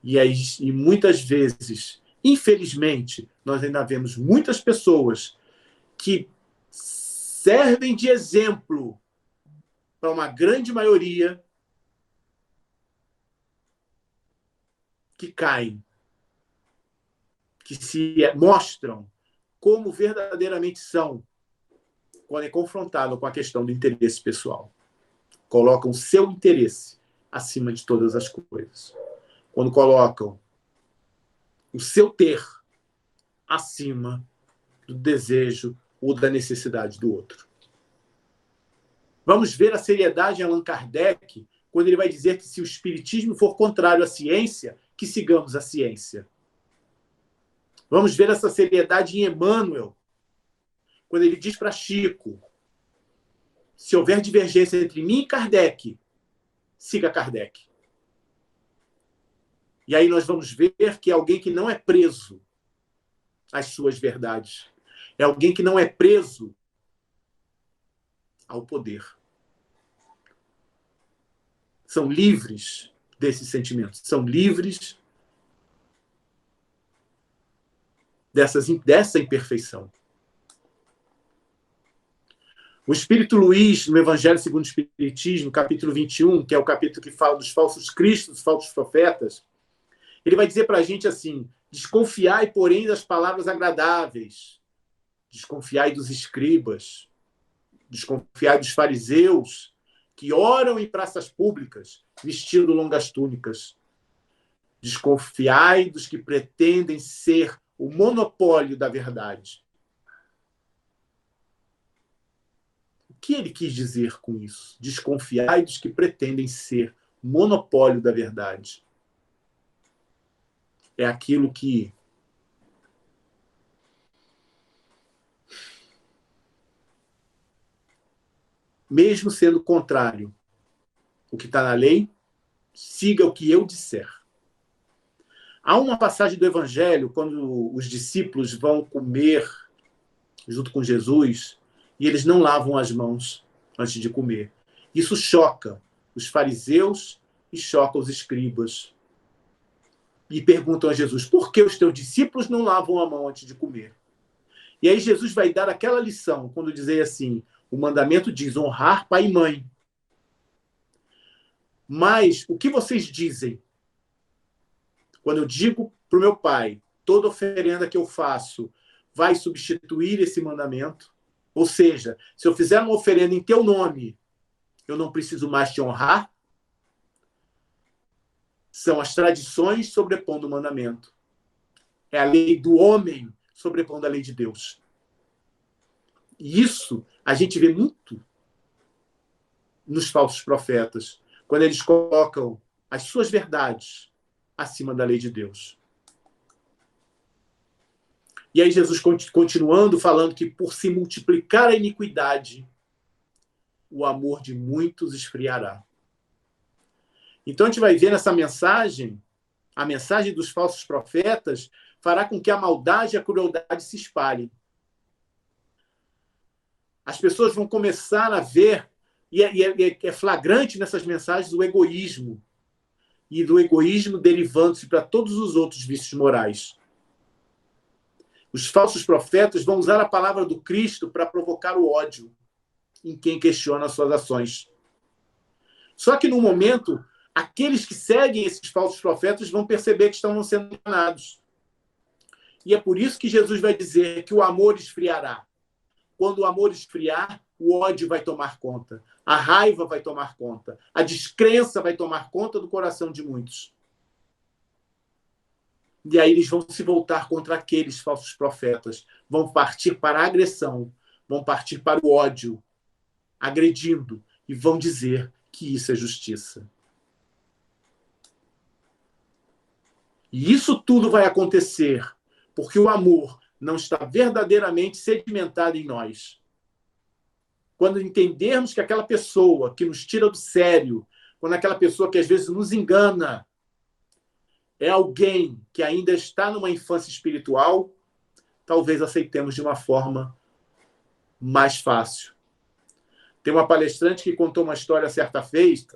E muitas vezes, infelizmente, nós ainda vemos muitas pessoas que servem de exemplo para uma grande maioria que caem, que se mostram como verdadeiramente são quando é confrontado com a questão do interesse pessoal. Colocam o seu interesse acima de todas as coisas. Quando colocam o seu ter acima do desejo ou da necessidade do outro. Vamos ver a seriedade de Allan Kardec quando ele vai dizer que se o espiritismo for contrário à ciência, que sigamos a ciência. Vamos ver essa seriedade em Emmanuel, quando ele diz para Chico: se houver divergência entre mim e Kardec, siga Kardec. E aí nós vamos ver que é alguém que não é preso às suas verdades. É alguém que não é preso ao poder. São livres desses sentimentos. São livres dessa imperfeição. O Espírito Luís, no Evangelho segundo o Espiritismo, capítulo 21, que é o capítulo que fala dos falsos cristos, dos falsos profetas, ele vai dizer para a gente assim: desconfiai, porém, das palavras agradáveis, desconfiai dos escribas, desconfiai dos fariseus, que oram em praças públicas, vestindo longas túnicas. Desconfiai dos que pretendem ser o monopólio da verdade. O que ele quis dizer com isso? Desconfiai dos que pretendem ser monopólio da verdade. É aquilo que mesmo sendo contrário o que está na lei, siga o que eu disser. Há uma passagem do Evangelho, quando os discípulos vão comer junto com Jesus, e eles não lavam as mãos antes de comer. Isso choca os fariseus e choca os escribas. E perguntam a Jesus, por que os teus discípulos não lavam a mão antes de comer? E aí Jesus vai dar aquela lição, quando dizer assim, o mandamento diz honrar pai e mãe. Mas o que vocês dizem? Quando eu digo para o meu pai, toda oferenda que eu faço vai substituir esse mandamento. Ou seja, se eu fizer uma oferenda em teu nome, eu não preciso mais te honrar. São as tradições sobrepondo o mandamento. É a lei do homem sobrepondo a lei de Deus. E isso a gente vê muito nos falsos profetas, quando eles colocam as suas verdades acima da lei de Deus. E aí Jesus continuando falando que por se multiplicar a iniquidade, o amor de muitos esfriará. Então a gente vai ver nessa mensagem, a mensagem dos falsos profetas fará com que a maldade e a crueldade se espalhem. As pessoas vão começar a ver, e é flagrante nessas mensagens, o egoísmo. E do egoísmo derivando-se para todos os outros vícios morais. Os falsos profetas vão usar a palavra do Cristo para provocar o ódio em quem questiona as suas ações. Só que, no momento, aqueles que seguem esses falsos profetas vão perceber que estão sendo enganados. E é por isso que Jesus vai dizer que o amor esfriará. Quando o amor esfriar, o ódio vai tomar conta. A raiva vai tomar conta. A descrença vai tomar conta do coração de muitos. E aí eles vão se voltar contra aqueles falsos profetas. Vão partir para a agressão. Vão partir para o ódio, agredindo. E vão dizer que isso é justiça. E isso tudo vai acontecer porque o amor não está verdadeiramente sedimentado em nós. Quando entendermos que aquela pessoa que nos tira do sério, quando aquela pessoa que às vezes nos engana, é alguém que ainda está numa infância espiritual, talvez aceitemos de uma forma mais fácil. Tem uma palestrante que contou uma história certa vez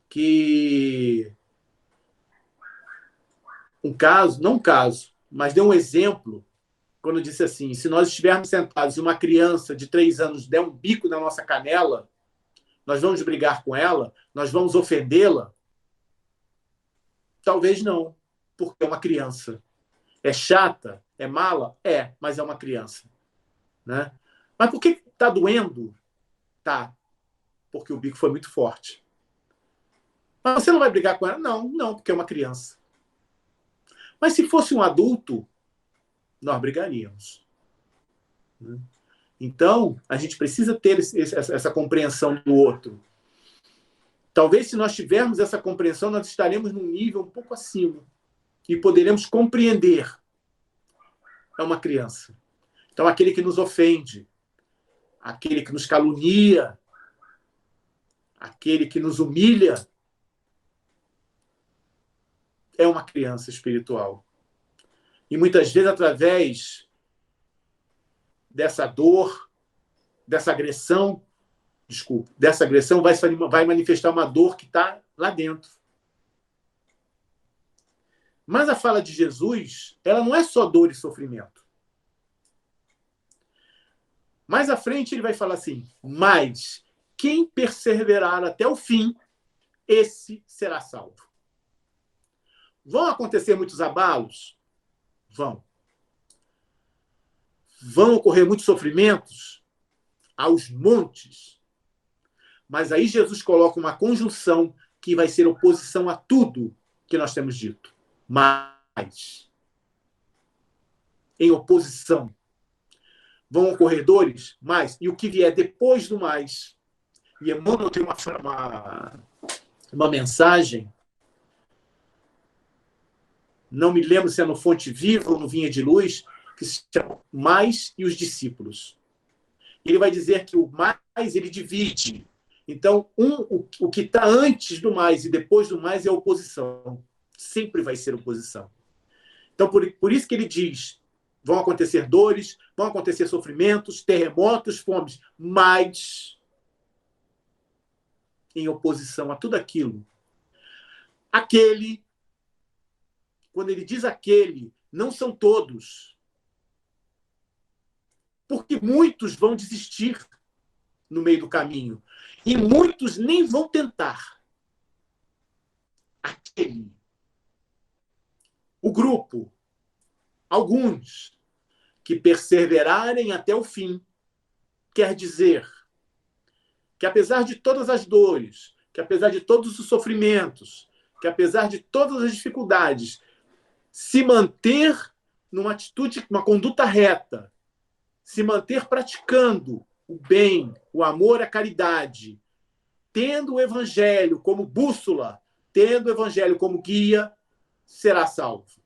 que mas deu um exemplo quando disse assim, se nós estivermos sentados e uma criança de 3 anos der um bico na nossa canela, nós vamos brigar com ela? Nós vamos ofendê-la? Talvez não, porque é uma criança. É chata? É mala? É, mas é uma criança. Né? Mas por que está doendo? Tá, porque o bico foi muito forte. Mas você não vai brigar com ela? Não, porque é uma criança. Mas se fosse um adulto, nós brigaríamos. Então, a gente precisa ter essa compreensão do outro. Talvez, se nós tivermos essa compreensão, nós estaremos num nível um pouco acima e poderemos compreender. É uma criança. Então, aquele que nos ofende, aquele que nos calunia, aquele que nos humilha, é uma criança espiritual. E muitas vezes, através dessa dor, dessa agressão vai manifestar uma dor que está lá dentro. Mas a fala de Jesus, ela não é só dor e sofrimento. Mais à frente ele vai falar assim, mas quem perseverar até o fim, esse será salvo. Vão acontecer muitos abalos? Vão. Vão ocorrer muitos sofrimentos? Aos montes. Mas aí Jesus coloca uma conjunção que vai ser oposição a tudo que nós temos dito. Mas, em oposição, vão ocorrer dores? Mais. E o que vier depois do mais? E Emmanuel tem uma mensagem, não me lembro se é no Fonte Viva ou no Vinha de Luz, que se chama Mais e os Discípulos. Ele vai dizer que o mais mais, ele divide. Então, o que está antes do mais e depois do mais é oposição. Sempre vai ser oposição. Então, por isso que ele diz, vão acontecer dores, vão acontecer sofrimentos, terremotos, fomes, mas em oposição a tudo aquilo. Aquele, quando ele diz aquele, não são todos. Porque muitos vão desistir no meio do caminho. E muitos nem vão tentar. Aquele. O grupo. Alguns que perseverarem até o fim. Quer dizer que apesar de todas as dores, que apesar de todos os sofrimentos, que apesar de todas as dificuldades, se manter numa atitude, uma conduta reta, se manter praticando o bem, o amor, a caridade, tendo o evangelho como bússola, tendo o evangelho como guia, será salvo.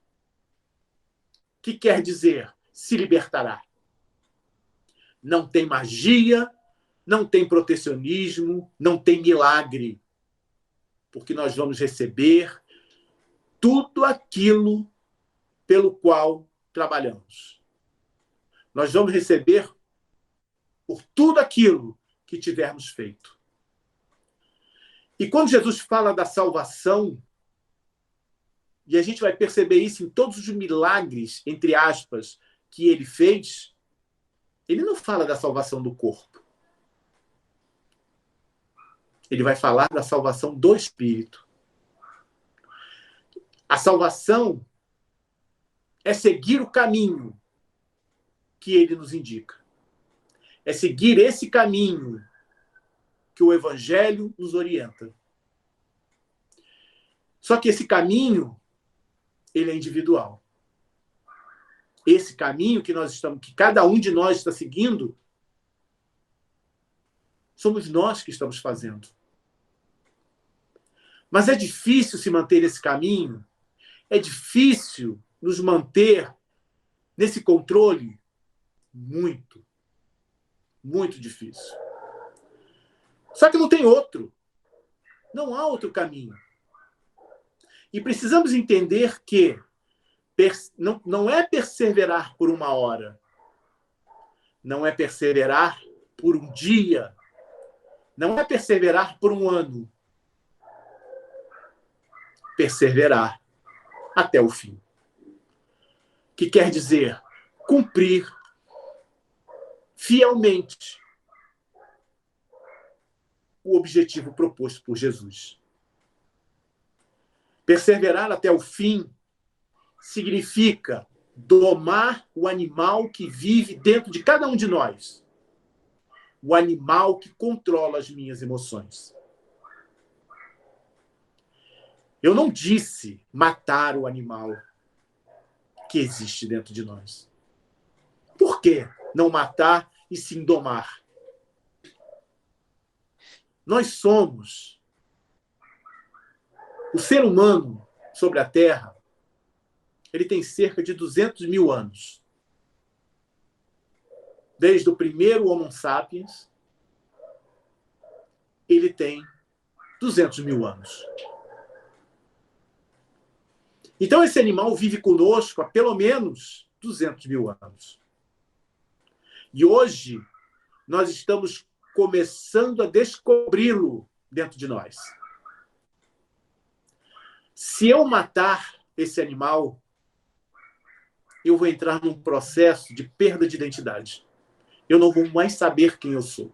O que quer dizer? Se libertará. Não tem magia, não tem protecionismo, não tem milagre, porque nós vamos receber tudo aquilo pelo qual trabalhamos. Nós vamos receber por tudo aquilo que tivermos feito. E quando Jesus fala da salvação, e a gente vai perceber isso em todos os milagres, entre aspas, que ele fez, ele não fala da salvação do corpo. Ele vai falar da salvação do espírito. A salvação é seguir o caminho que ele nos indica. É seguir esse caminho que o evangelho nos orienta. Só que esse caminho, ele é individual. Esse caminho que cada um de nós está seguindo, somos nós que estamos fazendo. Mas é difícil se manter nesse caminho, é difícil nos manter nesse controle. Muito, muito difícil. Só que não tem outro. Não há outro caminho. E precisamos entender que não é perseverar por uma hora, não é perseverar por um dia, não é perseverar por um ano. Perseverar até o fim. Que quer dizer cumprir fielmente o objetivo proposto por Jesus. Perseverar até o fim significa domar o animal que vive dentro de cada um de nós. O animal que controla as minhas emoções. Eu não disse matar o animal que existe dentro de nós. Por que não matar e sim domar? Nós somos o ser humano sobre a Terra. Ele tem cerca de 200 mil anos. Desde o primeiro Homo sapiens, ele tem 200 mil anos. Então, esse animal vive conosco há pelo menos 200 mil anos. E hoje, nós estamos começando a descobri-lo dentro de nós. Se eu matar esse animal, eu vou entrar num processo de perda de identidade. Eu não vou mais saber quem eu sou.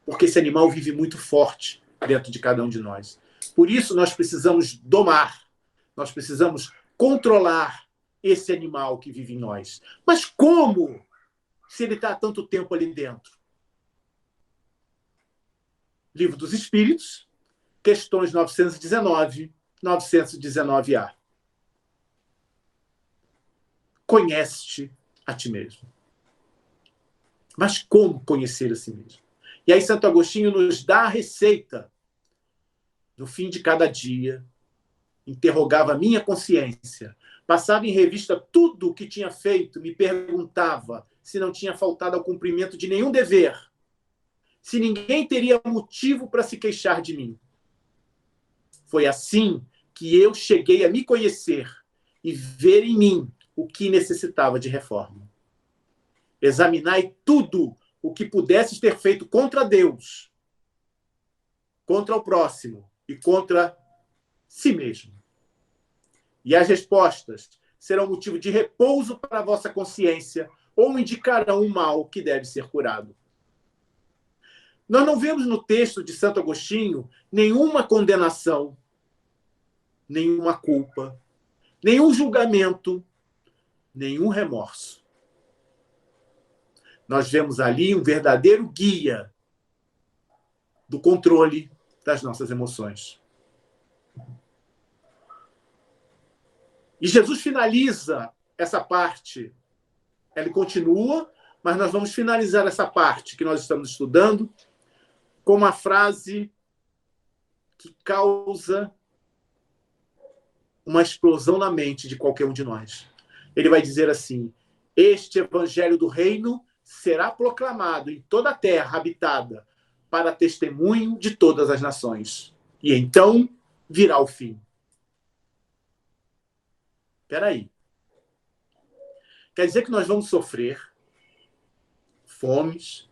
Porque esse animal vive muito forte dentro de cada um de nós. Por isso, nós precisamos domar. Nós precisamos controlar esse animal que vive em nós. Mas como? Se ele está há tanto tempo ali dentro. Livro dos Espíritos, questões 919, 919A. Conhece-te a ti mesmo. Mas como conhecer a si mesmo? E aí Santo Agostinho nos dá a receita. No fim de cada dia, interrogava a minha consciência, passava em revista tudo o que tinha feito, me perguntava se não tinha faltado ao cumprimento de nenhum dever. se ninguém teria motivo para se queixar de mim. Foi assim que eu cheguei a me conhecer e ver em mim o que necessitava de reforma. Examinai tudo o que pudesses ter feito contra Deus, contra o próximo e contra si mesmo. E as respostas serão motivo de repouso para a vossa consciência ou indicarão um mal que deve ser curado. Nós não vemos no texto de Santo Agostinho nenhuma condenação, nenhuma culpa, nenhum julgamento, nenhum remorso. Nós vemos ali um verdadeiro guia do controle das nossas emoções. E Jesus finaliza essa parte. Ele continua, mas nós vamos finalizar essa parte que nós estamos estudando com uma frase que causa uma explosão na mente de qualquer um de nós. Ele vai dizer assim: este evangelho do reino será proclamado em toda a terra habitada para testemunho de todas as nações. E então virá o fim. Espera aí. Quer dizer que nós vamos sofrer fomes,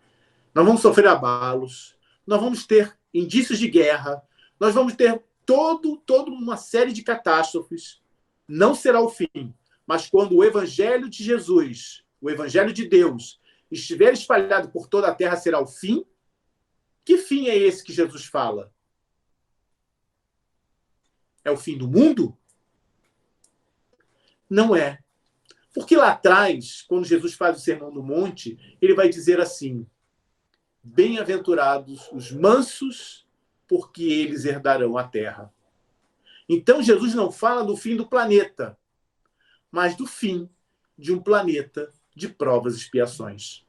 nós vamos sofrer abalos, nós vamos ter indícios de guerra, nós vamos ter toda uma série de catástrofes. Não será o fim, mas quando o evangelho de Jesus, o evangelho de Deus, estiver espalhado por toda a terra, será o fim? Que fim é esse que Jesus fala? É o fim do mundo? Não é. Porque lá atrás, quando Jesus faz o Sermão do Monte, ele vai dizer assim: bem-aventurados os mansos, porque eles herdarão a terra. Então, Jesus não fala do fim do planeta, mas do fim de um planeta de provas e expiações.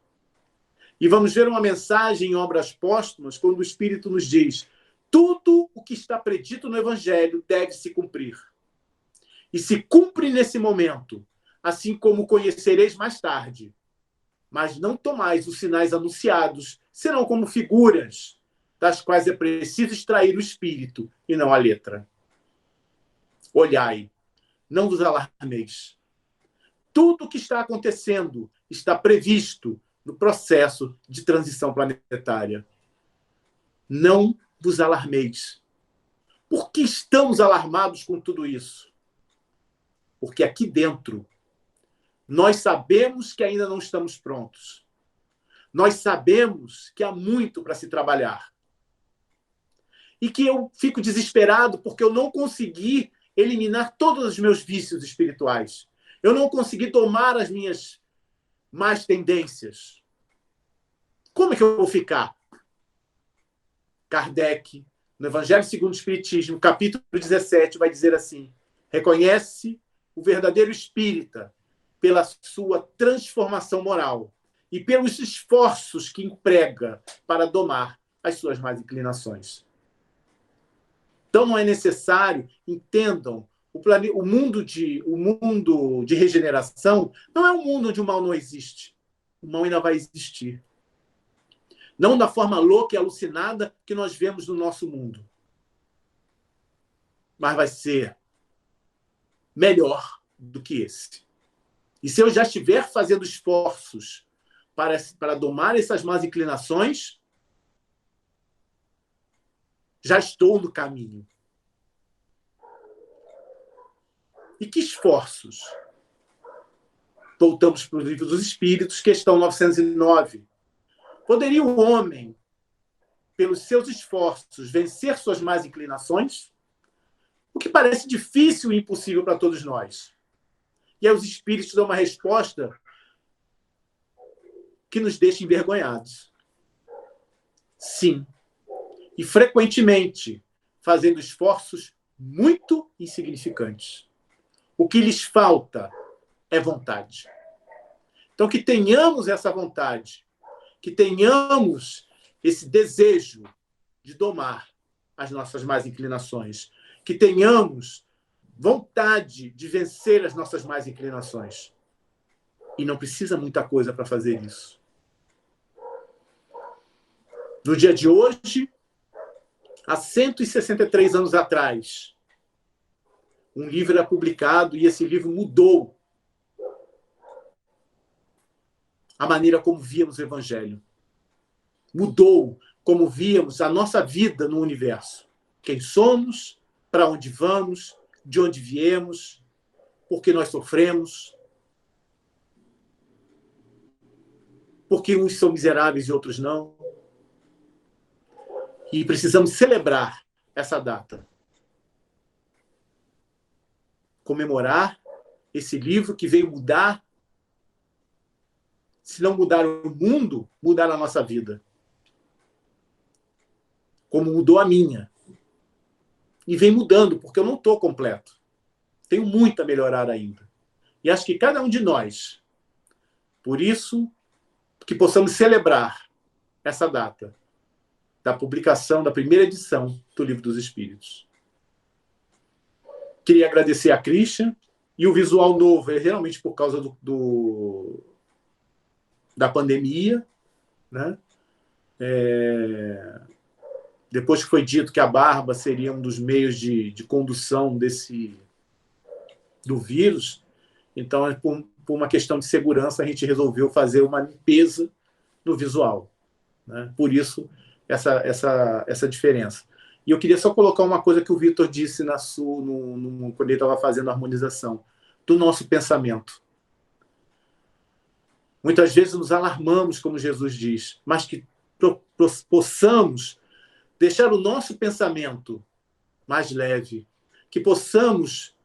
E vamos ver uma mensagem em Obras Póstumas, quando o Espírito nos diz: tudo o que está predito no Evangelho deve se cumprir. E se cumpre nesse momento, assim como conhecereis mais tarde. Mas não tomais os sinais anunciados, serão como figuras, das quais é preciso extrair o espírito e não a letra. Olhai, não vos alarmeis. Tudo o que está acontecendo está previsto no processo de transição planetária. Não vos alarmeis. Por que estamos alarmados com tudo isso? Porque aqui dentro nós sabemos que ainda não estamos prontos. Nós sabemos que há muito para se trabalhar. E que eu fico desesperado porque eu não consegui eliminar todos os meus vícios espirituais. Eu não consegui domar as minhas más tendências. Como é que eu vou ficar? Kardec, no Evangelho segundo o Espiritismo, capítulo 17, vai dizer assim: reconhece o verdadeiro espírita pela sua transformação moral e pelos esforços que emprega para domar as suas más inclinações. Então, não é necessário, entendam, o mundo de regeneração não é um mundo onde o mal não existe. O mal ainda vai existir. Não da forma louca e alucinada que nós vemos no nosso mundo. Mas vai ser melhor do que esse. E se eu já estiver fazendo esforços para domar essas más inclinações, já estou no caminho. E que esforços? Voltamos para o Livro dos Espíritos, questão 909. Poderia o homem, pelos seus esforços, vencer suas más inclinações? O que parece difícil e impossível para todos nós. E aí os espíritos dão uma resposta que nos deixa envergonhados. Sim. E frequentemente fazendo esforços muito insignificantes. O que lhes falta é vontade. Então, que tenhamos essa vontade, que tenhamos esse desejo de domar as nossas más inclinações, que tenhamos vontade de vencer as nossas más inclinações. E não precisa muita coisa para fazer isso. No dia de hoje, há 163 anos atrás, um livro era publicado e esse livro mudou a maneira como víamos o Evangelho. Mudou como víamos a nossa vida no universo. Quem somos, para onde vamos, de onde viemos, por que nós sofremos, por que uns são miseráveis e outros não. E precisamos celebrar essa data. Comemorar esse livro que veio mudar, se não mudar o mundo, mudar a nossa vida. Como mudou a minha. E vem mudando, porque eu não estou completo. Tenho muito a melhorar ainda. E acho que cada um de nós, por isso, que possamos celebrar essa data da publicação da primeira edição do Livro dos Espíritos. Queria agradecer a Christian, e o visual novo é realmente por causa da pandemia, né? Depois que foi dito que a barba seria um dos meios de condução do vírus, então, por uma questão de segurança, a gente resolveu fazer uma limpeza no visual, né? Por isso, essa diferença. E eu queria só colocar uma coisa que o Vitor disse quando ele estava fazendo a harmonização, do nosso pensamento. Muitas vezes nos alarmamos, como Jesus diz, mas que possamos deixar o nosso pensamento mais leve, que possamos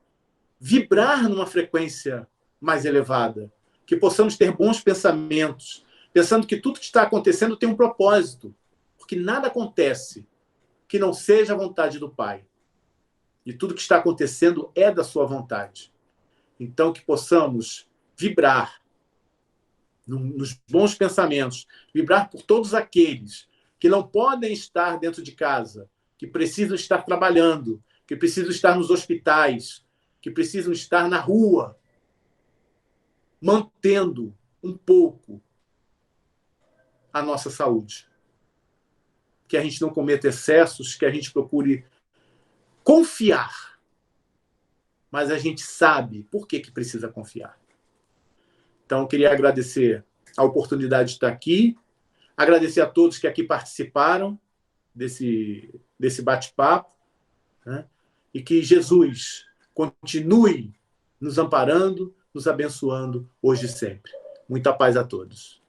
vibrar numa frequência mais elevada, que possamos ter bons pensamentos, pensando que tudo que está acontecendo tem um propósito, porque nada acontece que não seja a vontade do Pai. E tudo que está acontecendo é da sua vontade. Então, que possamos vibrar nos bons pensamentos, vibrar por todos aqueles que não podem estar dentro de casa, que precisam estar trabalhando, que precisam estar nos hospitais, que precisam estar na rua, mantendo um pouco a nossa saúde. Que a gente não cometa excessos, que a gente procure confiar. Mas a gente sabe por que precisa confiar. Então, eu queria agradecer a oportunidade de estar aqui, agradecer a todos que aqui participaram desse bate-papo, né? E que Jesus continue nos amparando, nos abençoando hoje e sempre. Muita paz a todos.